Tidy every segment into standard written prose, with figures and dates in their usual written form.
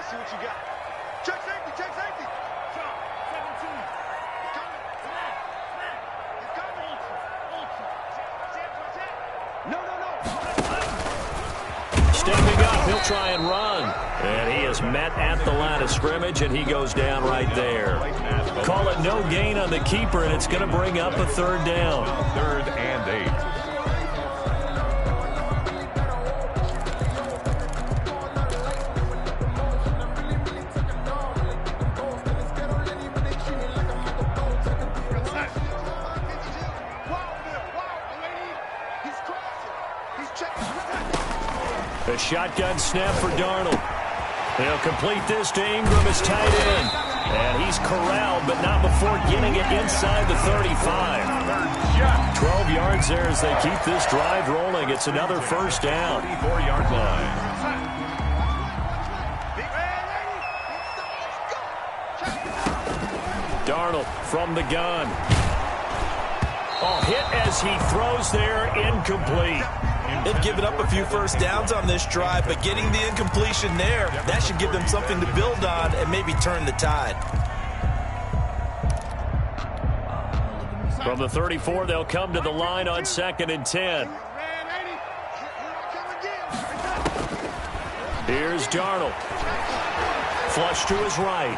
see what you got. Check safety, check safety. 17. He's coming. He's coming. No. Stepping up, he'll try and run. And he is met at the line of scrimmage, and he goes down right there. Call it no gain on the keeper, and it's going to bring up a third down. 3rd and 8. A shotgun snap for Darnold. He'll complete this to Ingram as tight end. And he's corralled, but not before getting it inside the 35. 12 yards there as they keep this drive rolling. It's another first down. 34-yard line. Darnold from the gun. Oh, hit as he throws there, incomplete. They've given up a few first downs on this drive, but getting the incompletion there, that should give them something to build on and maybe turn the tide. From the 34, they'll come to the line on 2nd and 10. Here's Darnold. Flush to his right.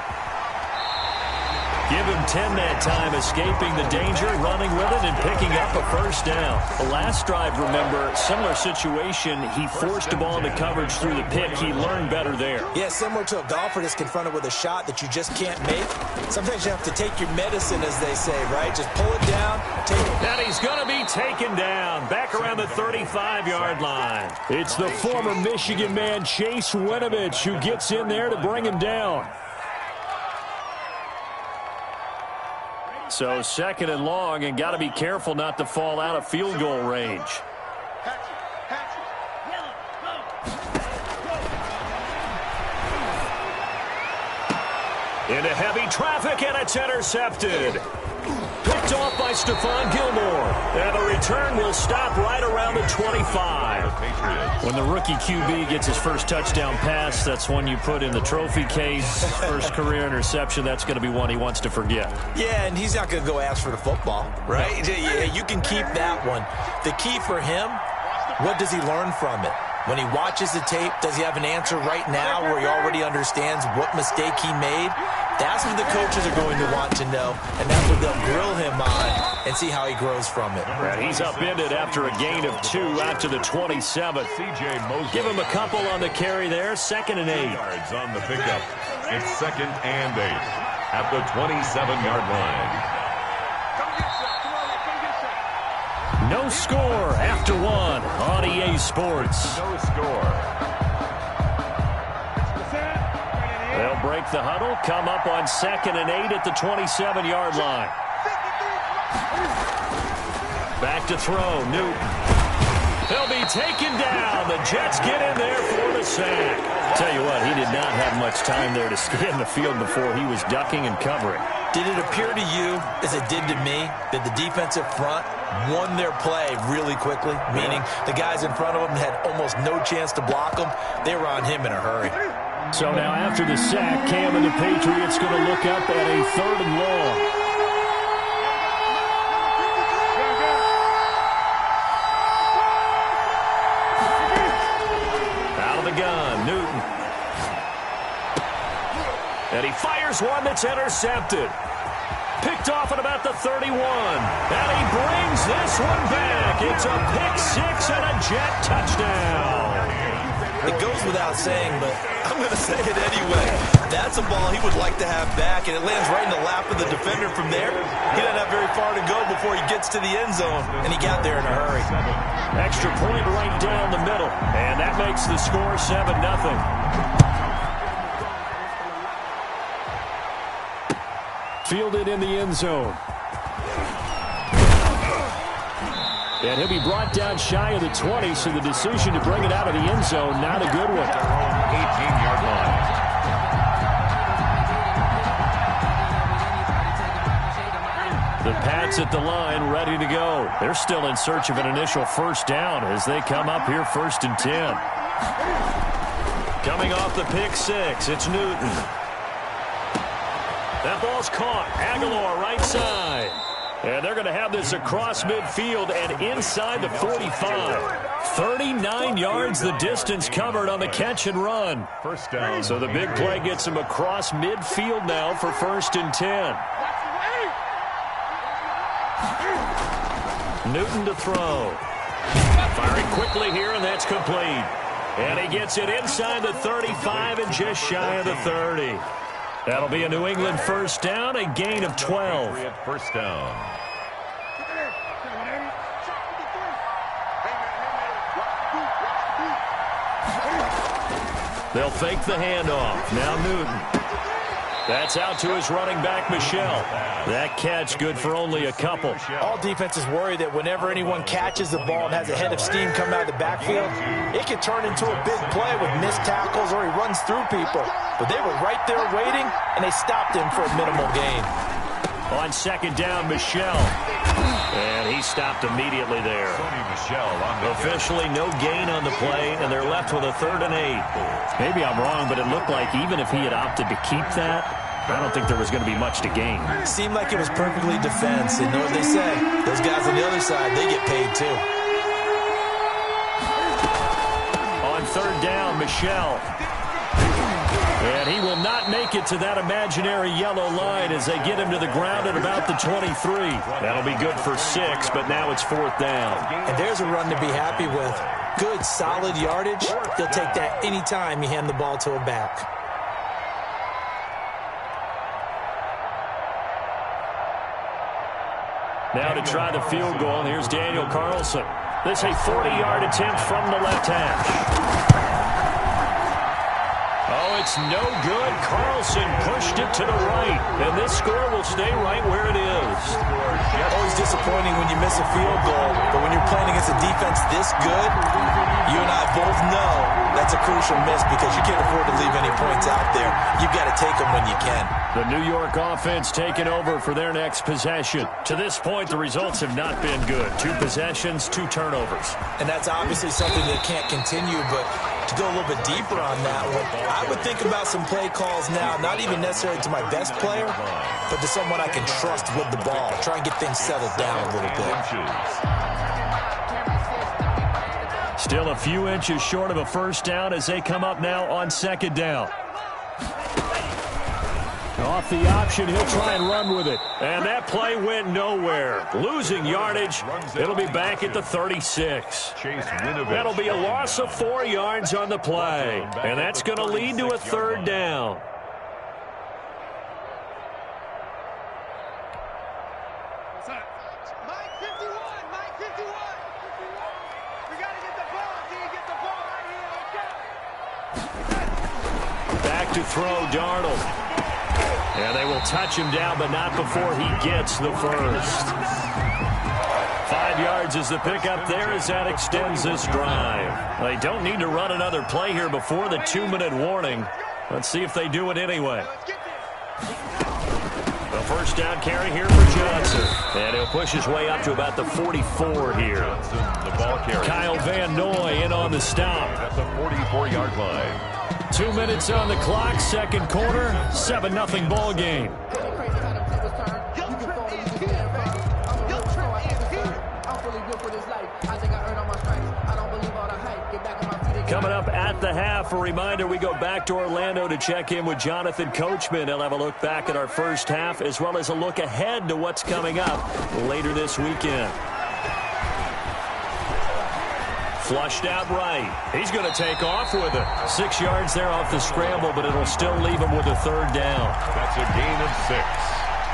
Give him 10 that time, escaping the danger, running with it, and picking up a first down. The last drive, remember, similar situation. He forced the ball into coverage through the pick. He learned better there. Yeah, similar to a golfer that's confronted with a shot that you just can't make. Sometimes you have to take your medicine, as they say, right? Just pull it down, take it. And he's going to be taken down back around the 35-yard line. It's the former Michigan man, Chase Winovich, who gets in there to bring him down. So 2nd and long, and got to be careful not to fall out of field goal range. Into heavy traffic, and it's intercepted. Picked off by Stephon Gilmore. And the return will stop right around the 25. When the rookie QB gets his first touchdown pass, that's one you put in the trophy case. First career interception, that's going to be one he wants to forget. Yeah, and he's not going to go ask for the football, right? Yeah, you can keep that one. The key for him, what does he learn from it? When he watches the tape, does he have an answer right now where he already understands what mistake he made? That's what the coaches are going to want to know, and that's what they'll grill him on and see how he grows from it. And he's upended after a gain of 2 out to the 27. Give him a couple on the carry there. 2nd and 8. Yards on the pickup. It's 2nd and 8 at the 27-yard line. No score after 1 on EA Sports. No score. They'll break the huddle, come up on 2nd and 8 at the 27-yard line. Back to throw, Newton. He'll be taken down. The Jets get in there for the sack. Tell you what, he did not have much time there to scan the field before he was ducking and covering. Did it appear to you, as it did to me, that the defensive front won their play really quickly? Meaning the guys in front of them had almost no chance to block them. They were on him in a hurry. So now after the sack, Cam and the Patriots going to look up at a 3rd and long. Out of the gun, Newton. And he fires one that's intercepted. Picked off at about the 31. And he brings this one back. It's a pick 6 and a Jet touchdown. It goes without saying, but I'm going to say it anyway. That's a ball he would like to have back, and it lands right in the lap of the defender from there. He doesn't have very far to go before he gets to the end zone, and he got there in a hurry. Extra point right down the middle, and that makes the score 7-0. Fielded in the end zone. And he'll be brought down shy of the 20, so the decision to bring it out of the end zone, not a good one. 18-yard line. The Pats at the line, ready to go. They're still in search of an initial first down as they come up here 1st and 10. Coming off the pick six, it's Newton. That ball's caught. Aguilar right side. And they're going to have this across midfield and inside the 45. 39 yards the distance covered on the catch and run. First down. So the big play gets him across midfield now for 1st and 10. Newton to throw. Firing quickly here, and that's complete. And he gets it inside the 35 and just shy of the 30. That'll be a New England first down, a gain of 12. First down. They'll fake the handoff. Now Newton. That's out to his running back, Michel. That catch good for only a couple. All defenses worry that whenever anyone catches the ball and has a head of steam coming out of the backfield, it can turn into a big play with missed tackles or he runs through people. But they were right there waiting, and they stopped him for a minimal gain. On 2nd down, Michel. And he stopped immediately there. Officially no gain on the play, and they're left with a 3rd and 8. Maybe I'm wrong, but it looked like even if he had opted to keep that, I don't think there was going to be much to gain. Seemed like it was perfectly defense, and know what they say. Those guys on the other side, they get paid too. On 3rd down, Michel. And he will not make it to that imaginary yellow line as they get him to the ground at about the 23. That'll be good for 6, but now it's 4th down. And there's a run to be happy with. Good, solid yardage. They'll take that anytime you hand the ball to a back. Now to try the field goal, here's Daniel Carlson. This a 40-yard attempt from the left hash. Oh, it's no good. Carlson pushed it to the right, and this score will stay right where it is. Always disappointing when you miss a field goal, but when you're playing against a defense this good, you and I both know that's a crucial miss because you can't afford to leave any points out there. You've got to take them when you can. The New York offense taking over for their next possession. To this point, the results have not been good. 2 possessions, 2 turnovers. And that's obviously something that can't continue, but to go a little bit deeper on that one, I would think about some play calls now, not even necessarily to my best player, but to someone I can trust with the ball. Try and get things settled down a little bit. Still a few inches short of a first down as they come up now on 2nd down. Off the option, he'll try and run with it. And that play went nowhere. Losing yardage. It'll be back at the 36. That'll be a loss of 4 yards on the play. And that's going to lead to a 3rd down. Mike 51, Mike 51. We got to get the ball. Can you get the ball right here? Okay. Back to throw, Darnold. And they will touch him down, but not before he gets the first. 5 yards is the pickup there as that extends this drive. They don't need to run another play here before the 2-minute warning. Let's see if they do it anyway. The first down carry here for Johnson. And he'll push his way up to about the 44 here. The ball carrier. Kyle Van Noy in on the stop. At the 44-yard line. 2 minutes on the clock, 2nd quarter, 7-0 ball game. Coming up at the half, a reminder, we go back to Orlando to check in with Jonathan Coachman. He'll have a look back at our first half as well as a look ahead to what's coming up later this weekend. Flushed out right. He's going to take off with it. 6 yards there off the scramble, but it'll still leave him with a 3rd down. That's a gain of 6.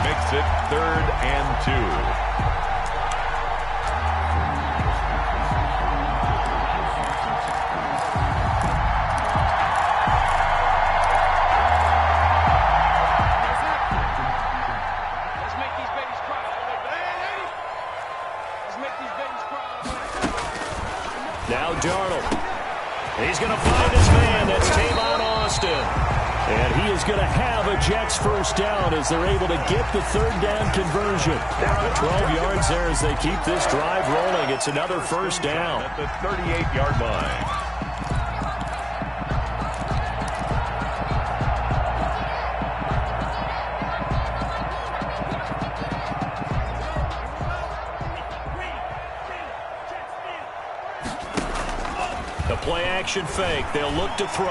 Makes it 3rd and 2. Now Darnold. He's going to find his man. That's Tavon Austin. And he is going to have a Jets first down as they're able to get the 3rd down conversion. 12 yards there as they keep this drive rolling. It's another first down. At the 38-yard line. play-action fake. They'll look to throw.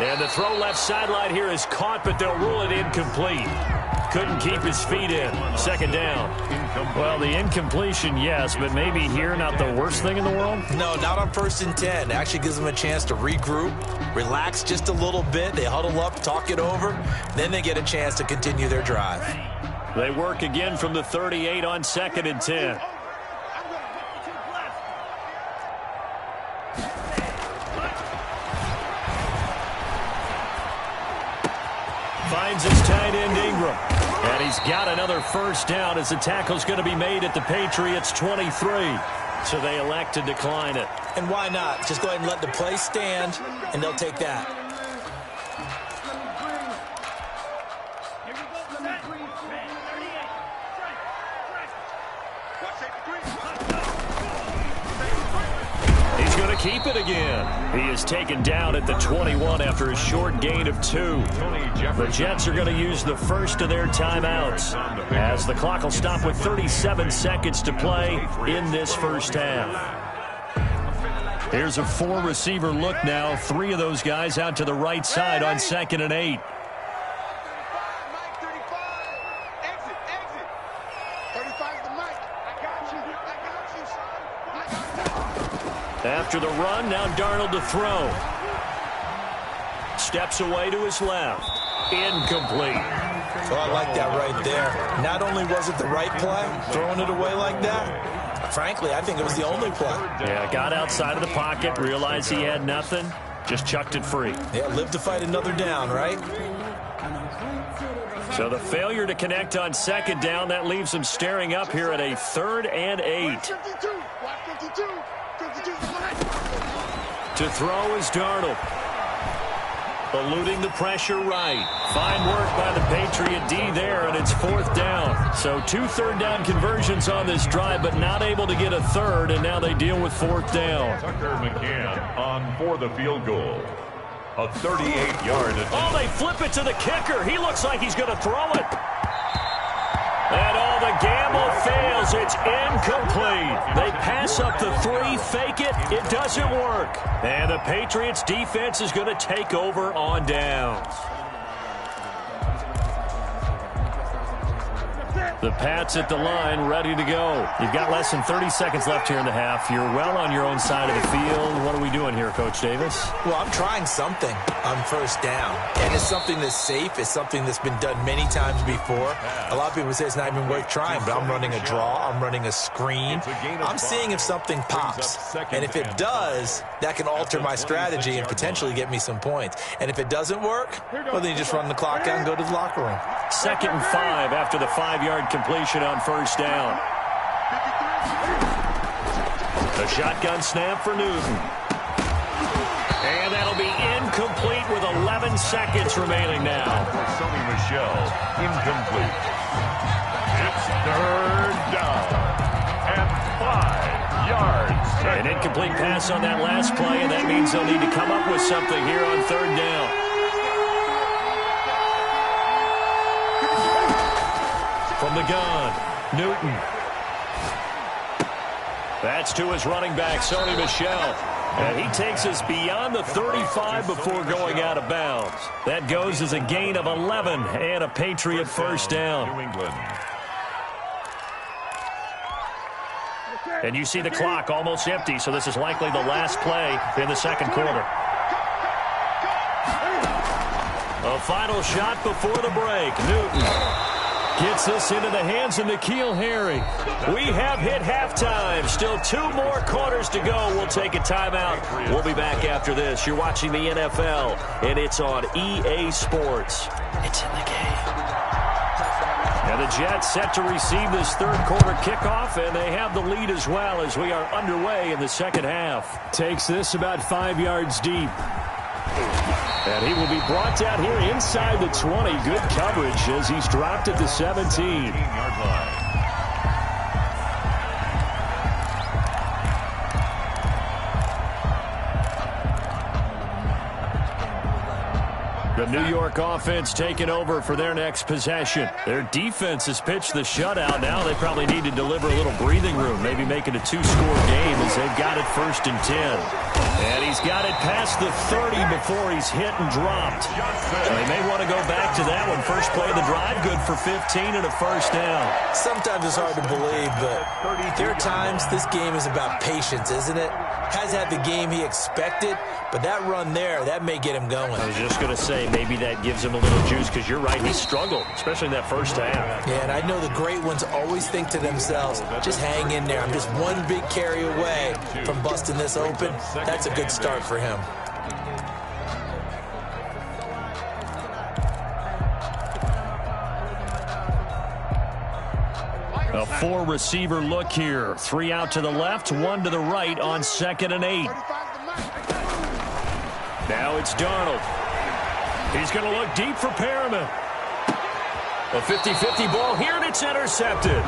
And the throw left sideline here is caught, but they'll rule it incomplete. Couldn't keep his feet in. Second down. Well, the incompletion, yes, but maybe here not the worst thing in the world? No, not on 1st and 10. It actually gives them a chance to regroup, relax just a little bit. They huddle up, talk it over. Then they get a chance to continue their drive. They work again from the 38 on 2nd and 10. Finds his tight end Ingram. And he's got another first down as the tackle's going to be made at the Patriots' 23. So they elect to decline it. And why not? Just go ahead and let the play stand, and they'll take that. He's going to keep it again. He is taken down at the 21 after a short gain of 2. The Jets are going to use the first of their timeouts as the clock will stop with 37 seconds to play in this first half. Here's a 4-receiver look now. 3 of those guys out to the right side on 2nd and 8. After the run, now Darnold to throw. Steps away to his left. Incomplete. So I like that right there. Not only was it the right play, throwing it away like that, frankly, I think it was the only play. Yeah, got outside of the pocket, realized he had nothing, just chucked it free. Yeah, live to fight another down, right? So the failure to connect on 2nd down, that leaves them staring up here at a 3rd and 8. To throw is Darnold. Eluding the pressure right. Fine work by the Patriot D there, and it's 4th down. So 2 third-down conversions on this drive, but not able to get a third, and now they deal with 4th down. Tucker McCann on for the field goal. A 38-yard attempt. Oh, they flip it to the kicker. He looks like he's going to throw it. And all the gamble fails. It's incomplete. They pass up the 3, fake it. It doesn't work. And the Patriots defense is going to take over on downs. The Pats at the line, ready to go. You've got less than 30 seconds left here in the half. You're well on your own side of the field. What are we doing here, Coach Davis? Well, I'm trying something on 1st down. And it's something that's safe. It's something that's been done many times before. A lot of people say it's not even worth trying, but I'm running a draw. I'm running a screen. I'm seeing if something pops. And if it does, that can alter my strategy and potentially get me some points. And if it doesn't work, well, then you just run the clock out and go to the locker room. 2nd and 5 after the 5-yard completion on 1st down. The shotgun snap for Newton. And that'll be incomplete with 11 seconds remaining now. For Sony Michel, incomplete. It's 3rd down and 5 yards. An incomplete pass on that last play, and that means they'll need to come up with something here on 3rd down. From the gun, Newton. That's to his running back, Sony Michel. And he takes us beyond the 35 before going out of bounds. That goes as a gain of 11 and a Patriot first down. New England. And you see the clock almost empty, so this is likely the last play in the 2nd quarter. A final shot before the break. Newton gets this into the hands of N'Keal Harry. We have hit halftime. Still 2 more quarters to go. We'll take a timeout. We'll be back after this. You're watching the NFL, and it's on EA Sports. It's in the game. And the Jets set to receive this 3rd quarter kickoff, and they have the lead as well as we are underway in the 2nd half. Takes this about 5 yards deep. And he will be brought down here inside the 20. Good coverage as he's dropped at the 17-yard line. The New York offense taking over for their next possession. Their defense has pitched the shutout. Now they probably need to deliver a little breathing room, maybe make it a 2-score game as they've got it 1st and 10. And he's got it past the 30 before he's hit and dropped. They may want to go back to that one. First play of the drive, good for 15 and a first down. Sometimes it's hard to believe, but there are times this game is about patience, isn't it? Has had the game he expected, but that run there, that may get him going. I was just going to say, maybe that gives him a little juice, because you're right, he struggled, especially in that first half. Yeah, and I know the great ones always think to themselves, just hang in there. I'm just one big carry away from busting this open. That's a good start for him. A 4-receiver look here. 3 out to the left, 1 to the right on 2nd and 8. Now it's Darnold. He's going to look deep for Perriman. A 50-50 ball here, and it's intercepted.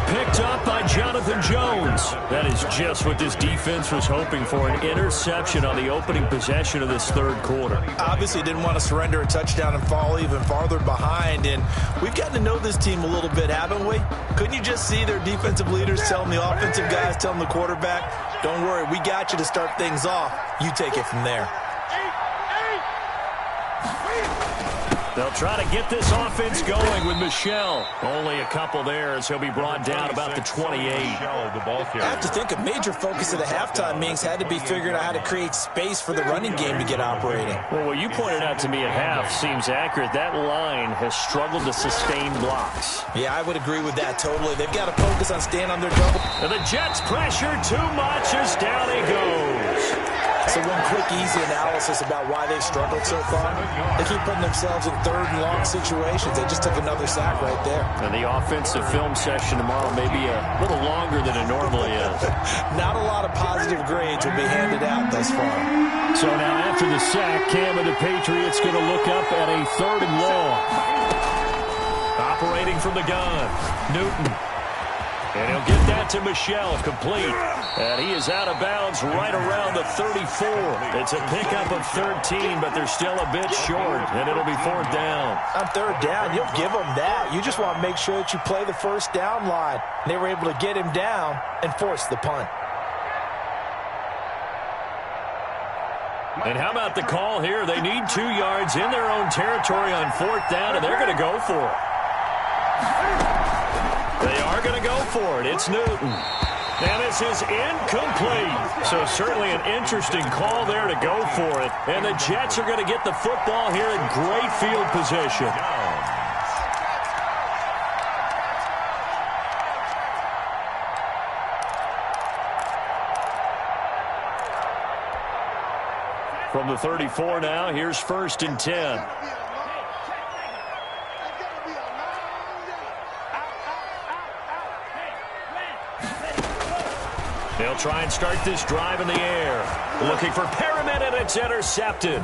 Picked up by Jonathan Jones. That is just what this defense was hoping for, an interception on the opening possession of this 3rd quarter. Obviously didn't want to surrender a touchdown and fall even farther behind, and we've gotten to know this team a little bit, haven't we? Couldn't you just see their defensive leaders telling the offensive guys, telling the quarterback, don't worry, we got you to start things off. You take it from there. They'll try to get this offense going with Michel. Only a couple there as he'll be brought down about the 28. I have to think a major focus of the halftime meetings had to be figuring out how to create space for the running game to get operating. Well, what you pointed out to me at half seems accurate. That line has struggled to sustain blocks. Yeah, I would agree with that totally. They've got to focus on staying on their double. And the Jets pressure too much as down he goes. So one quick, easy analysis about why they've struggled so far. They keep putting themselves in 3rd and long situations. They just took another sack right there. And the offensive film session tomorrow may be a little longer than it normally is. Not a lot of positive grades will be handed out thus far. So now after the sack, Cam of the Patriots going to look up at a 3rd and long. Operating from the gun, Newton. And he'll get that to Michel, complete. And he is out of bounds right around the 34. It's a pickup of 13, but they're still a bit short, and it'll be 4th down. On 3rd down, you'll give them that. You just want to make sure that you play the first down line. And they were able to get him down and force the punt. And how about the call here? They need 2 yards in their own territory on 4th down, and they're going to go for it. They are going to go for it. It's Newton. And this is incomplete. So certainly an interesting call there to go for it. And the Jets are going to get the football here in great field position. From the 34 now, here's 1st and 10. They'll try and start this drive in the air. Looking for Perriman, and it's intercepted.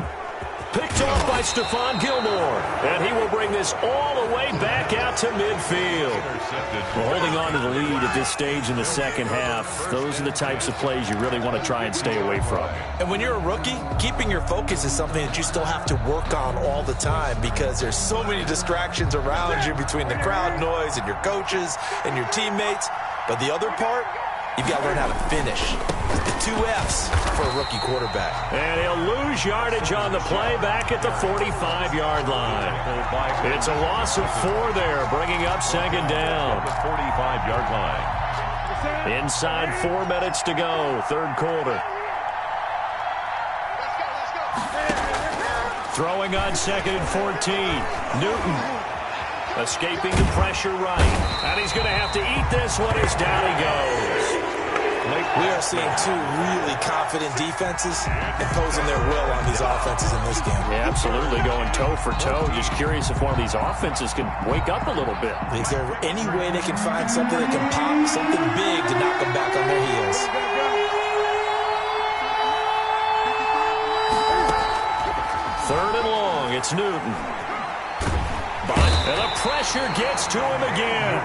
Picked off by Stephon Gilmore. And he will bring this all the way back out to midfield. Well, holding on to the lead at this stage in the 2nd half, those are the types of plays you really want to try and stay away from. And when you're a rookie, keeping your focus is something that you still have to work on all the time because there's so many distractions around you between the crowd noise and your coaches and your teammates. But the other part, you've got to learn how to finish. The 2 F's for a rookie quarterback. And he'll lose yardage on the play back at the 45-yard line. It's a loss of 4 there, bringing up 2nd down. The 45-yard line. Inside 4 minutes to go, 3rd quarter. Throwing on 2nd and 14. Newton escaping the pressure right. And he's going to have to eat this one as down he goes. We are seeing 2 really confident defenses imposing their will on these offenses in this game. Yeah, absolutely, going toe for toe. Just curious if one of these offenses can wake up a little bit. Is there any way they can find something that can pop, something big to knock them back on their heels? 3rd and long, it's Newton. And the pressure gets to him again.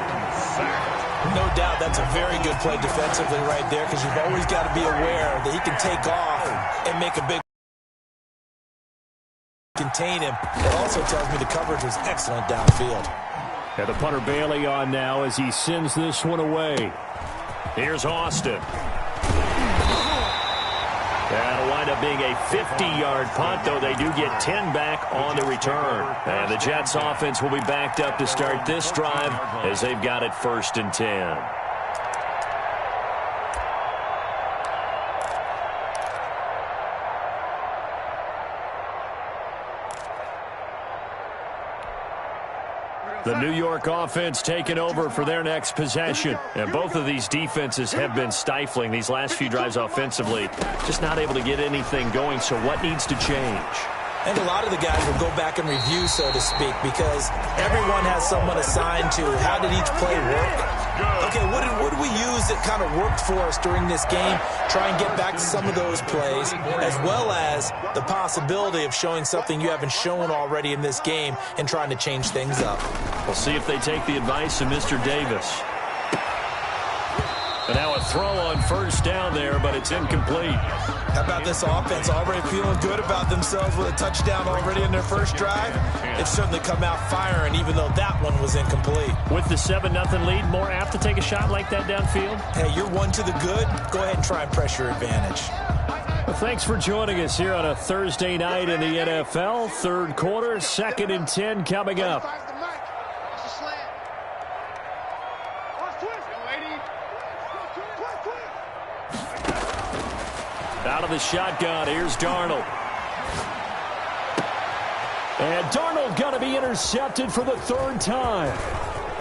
No doubt that's a very good play defensively right there because you've always got to be aware that he can take off and make a big contain him. It also tells me the coverage was excellent downfield. And the punter Bailey on now as he sends this one away. Here's Austin. That'll wind up being a 50-yard punt, though they do get 10 back on the return. And the Jets offense will be backed up to start this drive as they've got it 1st and 10. The New York offense taking over for their next possession. And both of these defenses have been stifling these last few drives offensively. Just not able to get anything going, so what needs to change? And a lot of the guys will go back and review, so to speak, because everyone has someone assigned to how did each play work. Okay, what did we use that kind of worked for us during this game? Try and get back to some of those plays, as well as the possibility of showing something you haven't shown already in this game and trying to change things up. We'll see if they take the advice of Mr. Davis. And now a throw on 1st down there, but it's incomplete. How about this offense already feeling good about themselves with a touchdown already in their first drive? It's certainly come out firing, even though that one was incomplete. With the 7-0 lead, more apt to take a shot like that downfield? Hey, you're one to the good. Go ahead and try and press your advantage. Well, thanks for joining us here on a Thursday night in the NFL. 3rd quarter, 2nd and 10 coming up. Out of the shotgun, here's Darnold. And Darnold going to be intercepted for the 3rd time.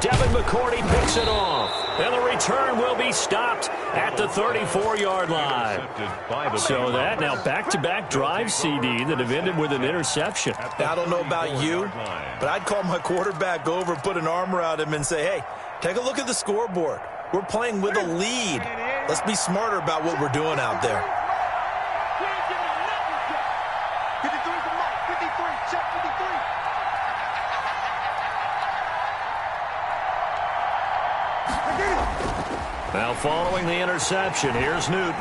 Devin McCourty picks it off. And the return will be stopped at the 34-yard line. So that now back-to-back drives, CD, that have ended with an interception. I don't know about you, but I'd call my quarterback over, put an arm around him, and say, hey, take a look at the scoreboard. We're playing with a lead. Let's be smarter about what we're doing out there. Now following the interception, here's Newton.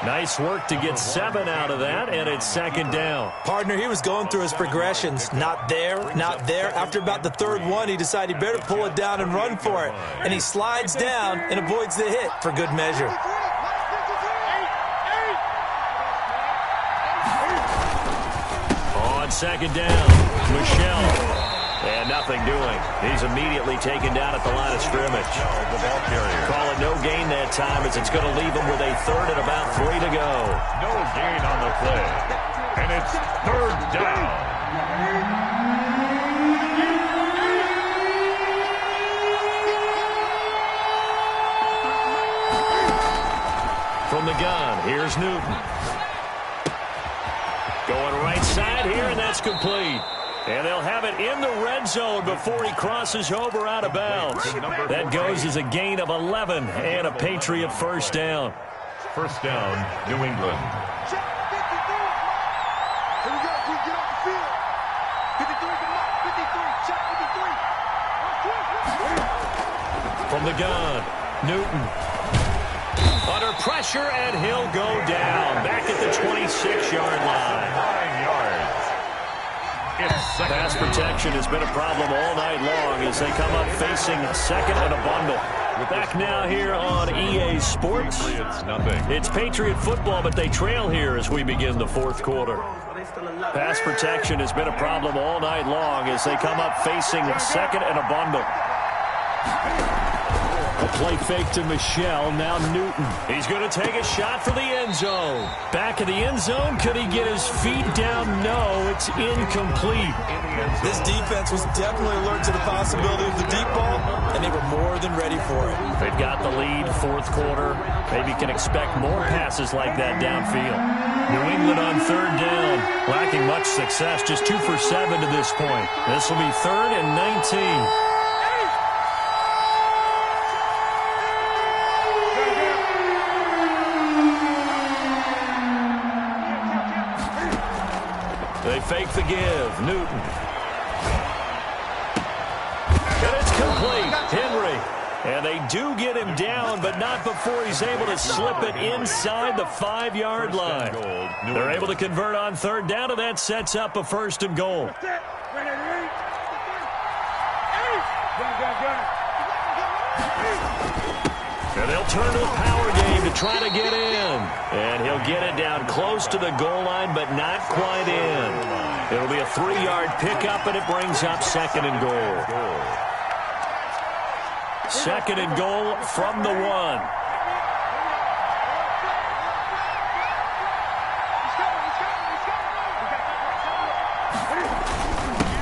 Nice work to get 7 out of that, and it's 2nd down. Partner, he was going through his progressions. Not there, not there. After about the 3rd one, he decided he better pull it down and run for it. And he slides down and avoids the hit for good measure. On 2nd down, Michelle. And nothing doing. He's immediately taken down at the line of scrimmage. The ball carrier. Call it no gain that time as it's going to leave him with a 3rd and about 3 to go. No gain on the play. And it's 3rd down. From the gun, here's Newton. Going right side here, and that's complete. And they'll have it in the red zone before he crosses over out of bounds. That goes as a gain of 11 and a Patriot 1st down. 1st down, New England. Check 53. Here we go. We get off the field. 53 come up. 53. Check 53. From the gun, Newton. Under pressure, and he'll go down. Back at the 26-yard line. 9 yards. Pass protection has been a problem all night long as they come up facing 2nd and a bundle. We're back now here on EA Sports. It's Patriot football, but they trail here as we begin the 4th quarter. Pass protection has been a problem all night long as they come up facing 2nd and a bundle. A play fake to Michelle, now Newton. He's going to take a shot for the end zone. Back of the end zone, could he get his feet down? No, it's incomplete. This defense was definitely alert to the possibility of the deep ball, and they were more than ready for it. They've got the lead, 4th quarter. Maybe can expect more passes like that downfield. New England on 3rd down, lacking much success, just 2 for 7 to this point. This will be 3rd and 19. They fake the give. Newton. And it's complete. Henry. And they do get him down, but not before he's able to slip it inside the 5-yard line. They're able to convert on third down, and that sets up a 1st and goal. And they'll turn to a power game to try to get in. And he'll get it down close to the goal line, but not quite in. It'll be a 3-yard pickup, and it brings up 2nd and goal. 2nd and goal from the 1.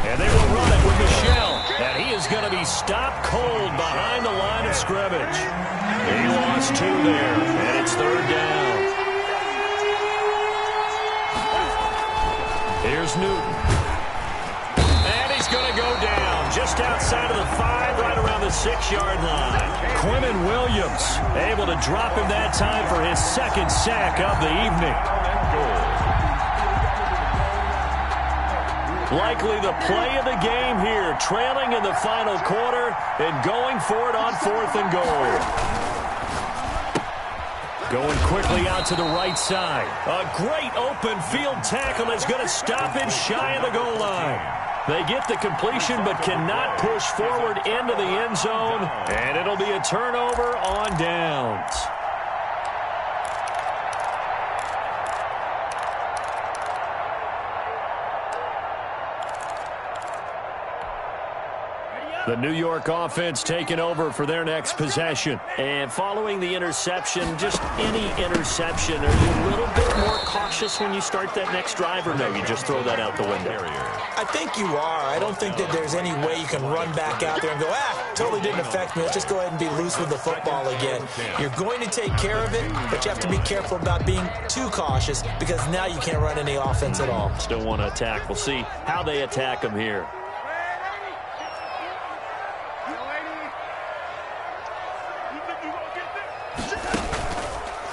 And they will run it with Michelle. And he is going to be stopped cold behind the line of scrimmage. He lost 2 there, and it's 3rd down. Here's Newton. And he's going to go down just outside of the 5, right around the 6-yard line. Quinnen Williams able to drop him that time for his 2nd sack of the evening. Likely the play of the game here, trailing in the final quarter and going for it on 4th and goal. Going quickly out to the right side. A great open field tackle is going to stop him shy of the goal line. They get the completion but cannot push forward into the end zone, and it'll be a turnover on downs. The New York offense taking over for their next possession. And following the interception, just any interception, are you a little bit more cautious when you start that next drive, or no, you just throw that out the window? I think you are. I don't think that there's any way you can run back out there and go, totally didn't affect me. Let's just go ahead and be loose with the football again. You're going to take care of it, but you have to be careful about being too cautious because now you can't run any offense at all. Still want to attack. We'll see how they attack him here.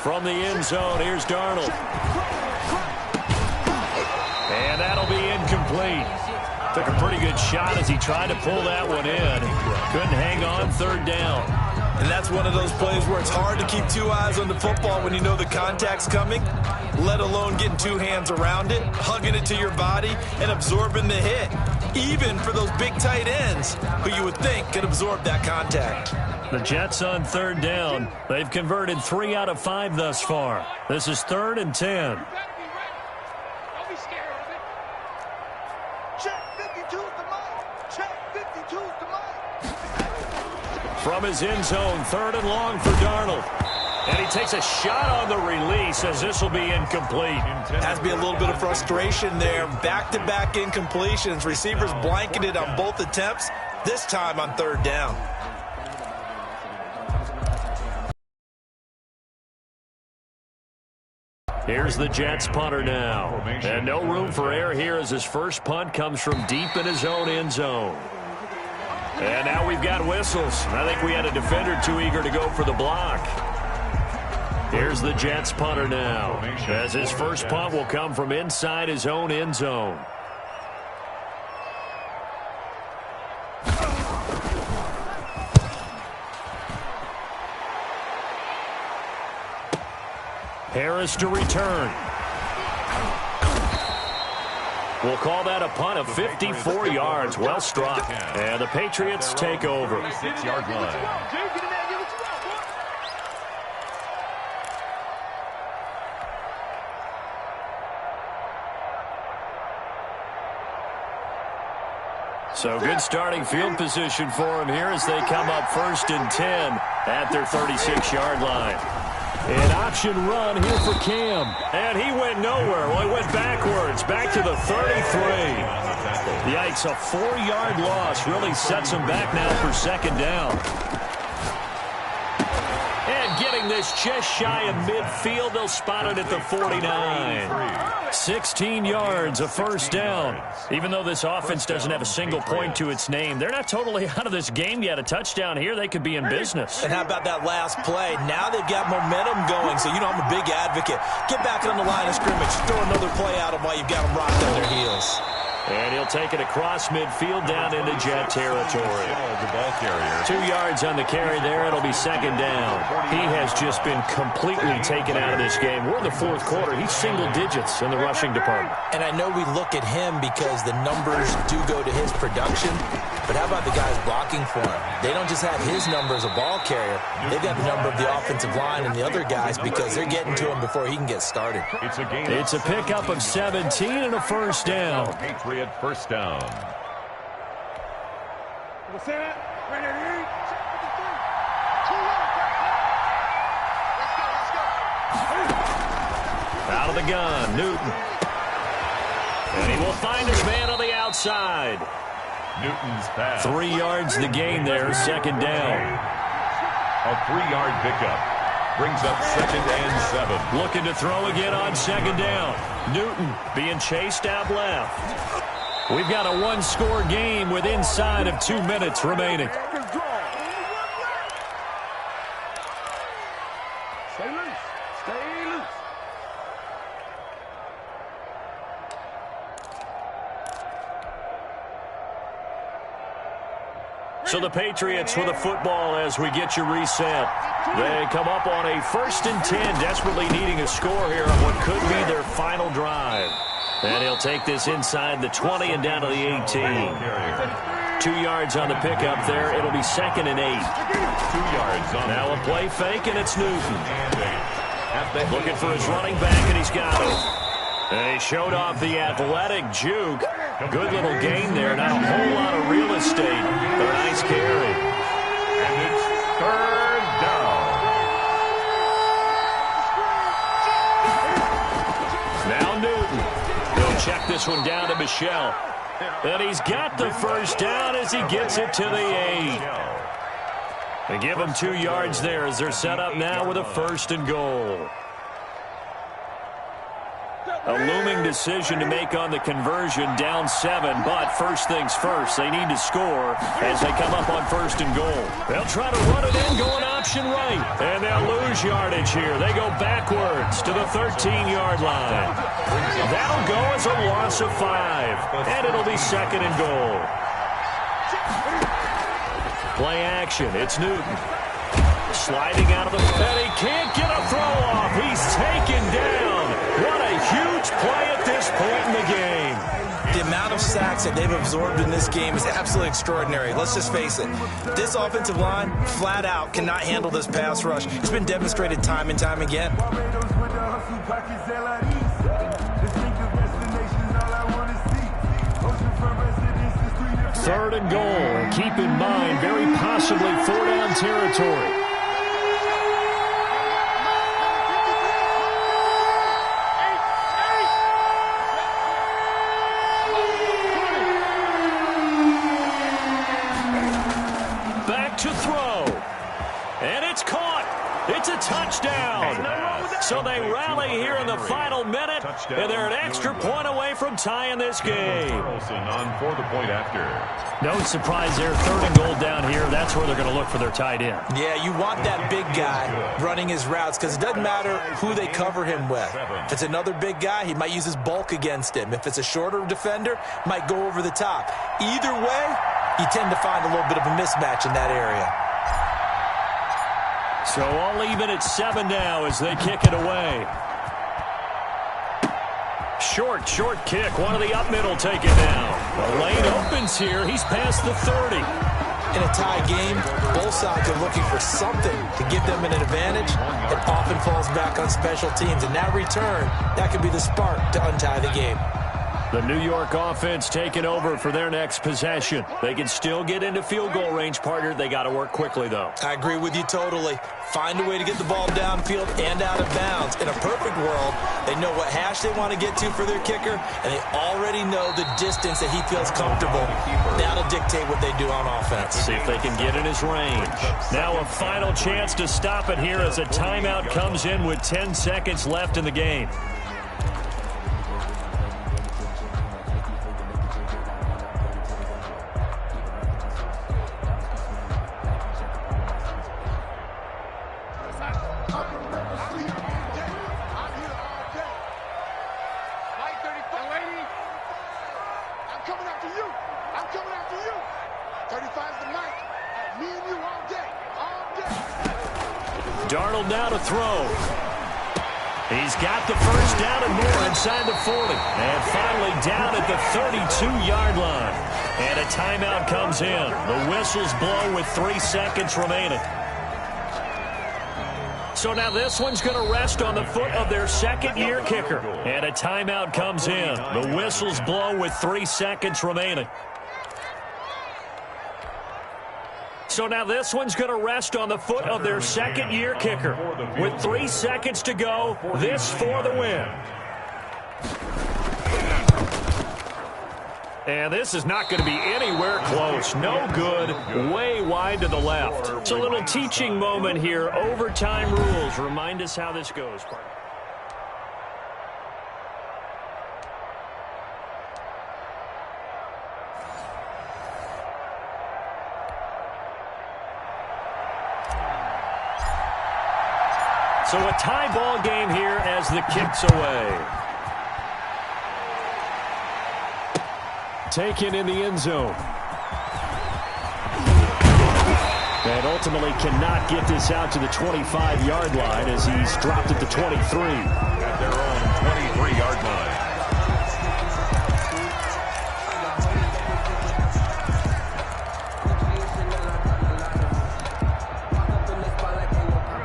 From the end zone, here's Darnold. And that'll be incomplete. Took a pretty good shot as he tried to pull that one in. Couldn't hang on 3rd down. And that's one of those plays where it's hard to keep 2 eyes on the football when you know the contact's coming, let alone getting 2 hands around it, hugging it to your body, and absorbing the hit. Even for those big tight ends who you would think could absorb that contact. The Jets on 3rd down. They've converted 3 out of 5 thus far. This is 3rd and 10. Don't be scared of it. Check 52's the mic. Check 52's the mic. From his end zone, 3rd and long for Darnold. And he takes a shot on the release as this will be incomplete. Has to be a little bit of frustration there. Back-to-back incompletions. Receivers blanketed on both attempts, this time on 3rd down. Here's the Jets punter now. And no room for error here as his first punt comes from deep in his own end zone. And now we've got whistles. I think we had a defender too eager to go for the block. Here's the Jets punter now, as his first punt will come from inside his own end zone. Harris to return. We'll call that a punt of 54 yards. Well struck. And the Patriots take over. 6-yard line. So good starting field position for him here as they come up 1st and 10 at their 36-yard line. An option run here for Cam. And he went nowhere. Well, he went backwards, back to the 33. Yikes, a 4-yard loss really sets him back now for 2nd down. And getting this just shy of midfield, they'll spot it at the 49. 16 yards, a 1st down. Even though this offense doesn't have a single point to its name, they're not totally out of this game yet. A touchdown here, they could be in business. And how about that last play? Now they've got momentum going, so you know I'm a big advocate. Get back on the line of scrimmage. Throw another play at them while you've got them rocked on their heels. And he'll take it across midfield down into Jet territory. The ball carrier. 2 yards on the carry there. It'll be second down. He has just been completely taken out of this game. We're in the fourth quarter. He's single digits in the rushing department. And I know we look at him because the numbers do go to his production. But how about the guys blocking for him? They don't just have his number as a ball carrier. They've got the number of the offensive line and the other guys because they're getting to him before he can get started. It's a pickup of 17 and a first down. Patriot first down. Out of the gun, Newton. And he will find his man on the outside. Newton's pass. 3 yards the gain there, second down. A 3-yard pickup. Brings up second and 7. Looking to throw again on second down. Newton being chased out left. We've got a one-score game with inside of 2 minutes remaining. Stay loose. Stay loose. So the Patriots with a football as we get you reset. They come up on a 1st and 10, desperately needing a score here on what could be their final drive. And he'll take this inside the 20 and down to the 18. 2 yards on the pickup there. It'll be second and 8. 2 yards on. Now a play fake, and it's Newton. Looking for his running back, and he's got it. And he showed off the athletic juke. Good little gain there. Not a whole lot of real estate, but a nice carry. And it's third down. Now Newton. He'll check this one down to Michelle. And he's got the first down as he gets it to the 8. They give him 2 yards there as they're set up now with a 1st and goal. A looming decision to make on the conversion, down 7, but first things first, they need to score as they come up on 1st and goal. They'll try to run it in, going option right, and they'll lose yardage here. They go backwards to the 13-yard line. That'll go as a loss of 5, and it'll be 2nd and goal. Play action, it's Newton. Sliding out of the and he can't get a throw off. He's taken down. What a huge play at this point in the game. The amount of sacks that they've absorbed in this game is absolutely extraordinary. Let's just face it. This offensive line, flat out, cannot handle this pass rush. It's been demonstrated time and time again. 3rd and goal. And keep in mind, very possibly 4-down territory. Back to throw. And it's caught. It's a touchdown. So they rally here in the final minute, and they're an extra point away from tying this game. On for the point after. No surprise there. 3rd and goal down here. That's where they're going to look for their tight end. Yeah, you want that big guy running his routes because it doesn't matter who they cover him with. If it's another big guy, he might use his bulk against him. If it's a shorter defender, might go over the top. Either way, you tend to find a little bit of a mismatch in that area. So all even at 7 now as they kick it away. Short kick. One of the up middle taken down. The lane opens here. He's past the 30. In a tie game, both sides are looking for something to give them an advantage. It often falls back on special teams. And that return, that could be the spark to untie the game. The New York offense taking over for their next possession. They can still get into field goal range, partner. They got to work quickly, though. I agree with you totally. Find a way to get the ball downfield and out of bounds. In a perfect world, they know what hash they want to get to for their kicker, and they already know the distance that he feels comfortable. That'll dictate what they do on offense. See if they can get in his range. Now a final chance to stop it here as a timeout comes in with 10 seconds left in the game. I'm coming after you. I'm coming after you. 35's the mic. Me and you all day. All day. Darnold now to throw. He's got the first down and more inside the 40. And finally down at the 32-yard line. And a timeout comes in. The whistles blow with 3 seconds remaining. So now this one's going to rest on the foot of their second-year kicker. And a timeout comes in. The whistles blow with 3 seconds remaining. So now this one's going to rest on the foot of their second-year kicker. With 3 seconds to go, this for the win. And this is not going to be anywhere close. No good. Way wide to the left. It's a little teaching moment here. Overtime rules. Remind us how this goes. So a tie ball game here as the kick's away. Taken in the end zone. And ultimately cannot get this out to the 25-yard line as he's dropped at the 23. At their own 23-yard line.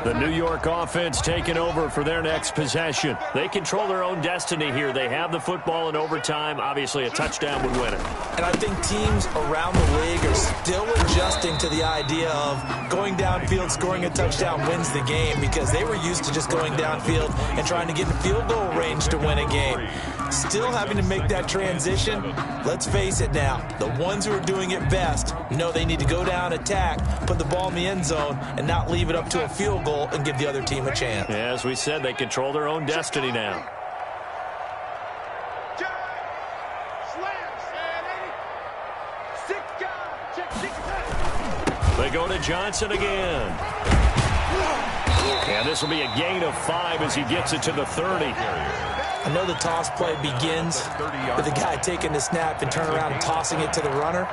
The New York offense taking over for their next possession. They control their own destiny here. They have the football in overtime. Obviously, a touchdown would win it. And I think teams around the league are still adjusting to the idea of going downfield, scoring a touchdown wins the game, because they were used to just going downfield and trying to get in field goal range to win a game. Still having to make that transition. Let's face it now. The ones who are doing it best know they need to go down, attack, put the ball in the end zone, and not leave it up to a field goal and give the other team a chance. Yeah, as we said, they control their own destiny now. They go to Johnson again. And this will be a gain of 5 as he gets it to the 30. I know the toss play begins with the guy taking the snap and turn around and tossing it to the runner.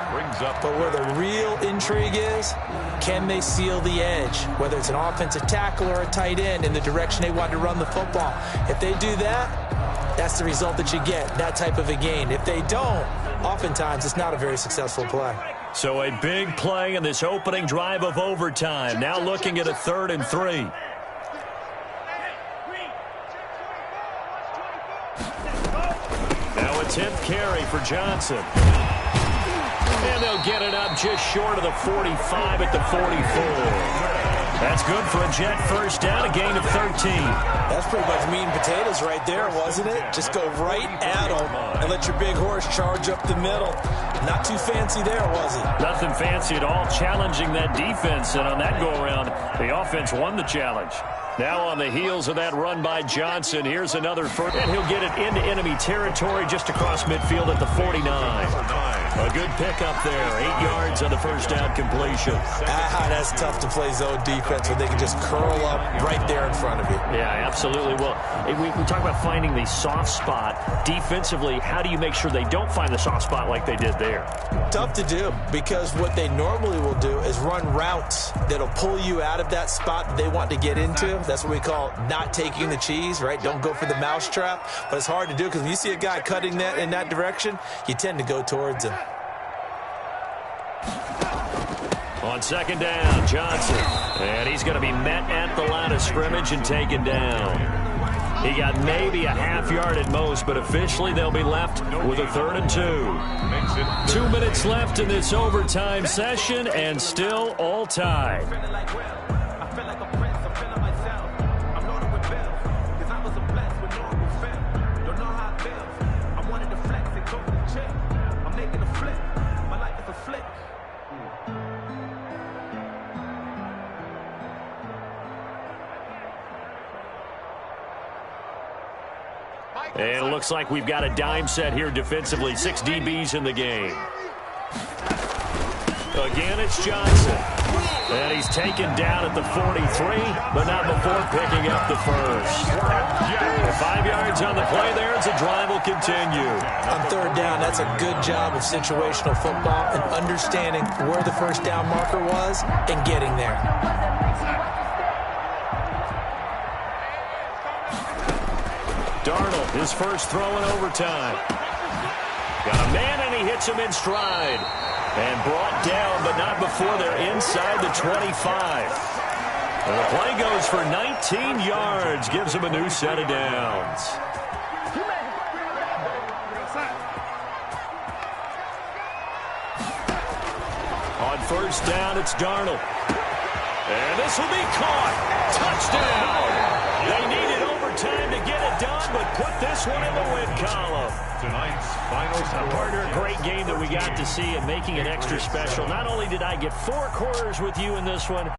But where the real intrigue is, can they seal the edge, whether it's an offensive tackle or a tight end, in the direction they want to run the football? If they do that, that's the result that you get, that type of a gain. If they don't, oftentimes it's not a very successful play. So a big play in this opening drive of overtime. Now looking at a 3rd and 3. Now a 10th carry for Johnson. And they'll get it up just short of the 45 at the 44. That's good for a Jet first down, a gain of 13. That's pretty much meat and potatoes right there, wasn't it? Just go right at them and let your big horse charge up the middle. Not too fancy there, was it? Nothing fancy at all, challenging that defense. And on that go-around, the offense won the challenge. Now on the heels of that run by Johnson, here's another first. And he'll get it into enemy territory just across midfield at the 49. A good pickup there. 8 yards on the first down completion. That's tough to play zone defense when they can just curl up right there in front of you. Yeah, absolutely. Well, we talk about finding the soft spot. Defensively, how do you make sure they don't find the soft spot like they did there? Tough to do, because what they normally will do is run routes that'll pull you out of that spot that they want to get into. That's what we call not taking the cheese, right? Don't go for the mousetrap. But it's hard to do because when you see a guy cutting that in that direction, you tend to go towards him. On second down, Johnson. And he's going to be met at the line of scrimmage and taken down. He got maybe a half yard at most, but officially they'll be left with a 3rd and 2. 2 minutes left in this overtime session, and still all tied. And it looks like we've got a dime set here defensively. 6 DBs in the game. Again, it's Johnson. And he's taken down at the 43, but not before picking up the first. 5 yards on the play there as the drive will continue. On third down, that's a good job of situational football and understanding where the first down marker was and getting there. Darnold, his first throw in overtime. Got a man, and he hits him in stride. And brought down, but not before they're inside the 25. And the play goes for 19 yards, gives him a new set of downs. On first down, it's Darnold. And this will be caught. Touchdown. They needed overtime to get it done, but put this one in the win column. Tonight's final score. Partner, a great game that we got to see and making it extra special. Not only did I get 4 quarters with you in this one,